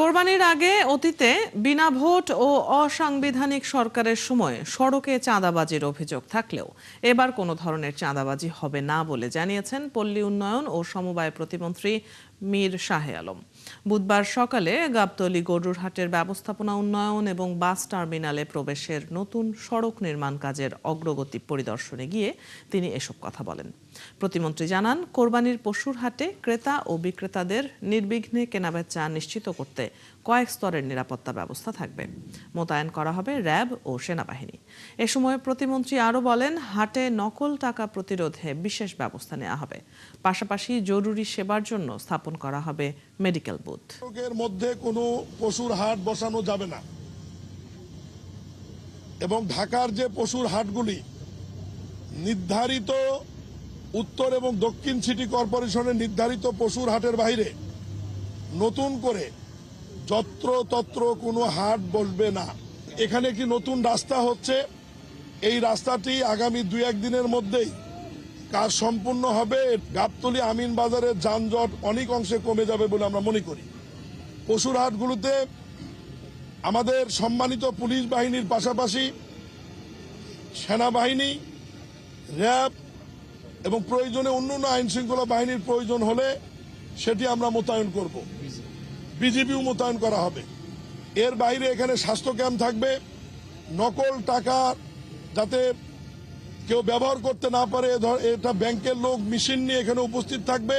কোরবানির আগে অতীতে বিনা ভোট ও অসাংবিধানিক সরকারের সময় সড়কে চাঁদাবাজির অভিযোগ থাকলেও এবার কোনো ধরনের চাঁদাবাজি হবে না বলে জানিয়েছেন পল্লী উন্নয়ন ও সমবায় প্রতিমন্ত্রী মীর শাহে আলম। বুধবার সকালে গাবতলী গরুরহাটের ব্যবস্থাপনা উন্নয়ন এবং বাস টার্মিনালে প্রবেশের নতুন সড়ক নির্মাণ কাজের অগ্রগতি পরিদর্শনে গিয়ে তিনি এসব কথা বলেন। প্রতিমন্ত্রী জানান, কোরবানির পশুর হাটে ক্রেতা ও বিক্রেতাদের নির্বিঘ্নে কেনাবেচা নিশ্চিত করতে কয়েক স্তরের নিরাপত্তা ব্যবস্থা থাকবে। মোতায়েন করা হবে র্যাব ও সেনাবাহিনী। এ সময় প্রতিমন্ত্রী আরও বলেন, হাটে নকল টাকা প্রতিরোধে বিশেষ ব্যবস্থা নেওয়া হবে। পাশাপাশি জরুরি সেবার জন্য স্থাপন করা হবে মেডিকেল বুথ। এর মধ্যে কোনো পশুর হাট বসানো যাবে না এবং ঢাকার যে পশুর হাটগুলি নির্ধারিত উত্তর এবং দক্ষিণ সিটি কর্পোরেশনের নির্ধারিত পশুর হাটের বাইরে নতুন করে যত্রতত্র কোনো হাট বসবে না। এখানে কি নতুন রাস্তা হচ্ছে, এই রাস্তাটি আগামী 2-1 দিনের মধ্যেই কাজ সম্পূর্ণ হবে। গাবতলী আমিন বাজারের যানজট অনেক অংশে কমে যাবে বলে আমরা মনে করি। পশুর হাটগুলোতে আমাদের সম্মানিত পুলিশ বাহিনীর পাশাপাশি সেনাবাহিনী, র্যাব এবং প্রয়োজনে অন্যান্য আইন শৃঙ্খলা বাহিনীর প্রয়োজন হলে সেটি আমরা মোতায়েন করব। বিজিবিও মোতায়েন করা হবে। এর বাইরে এখানে স্বাস্থ্য ক্যাম্প থাকবে। নকল টাকা যাতে কেউ ব্যবহার করতে না পারে, এটা ব্যাংকের লোক মেশিন নিয়ে এখানে উপস্থিত থাকবে।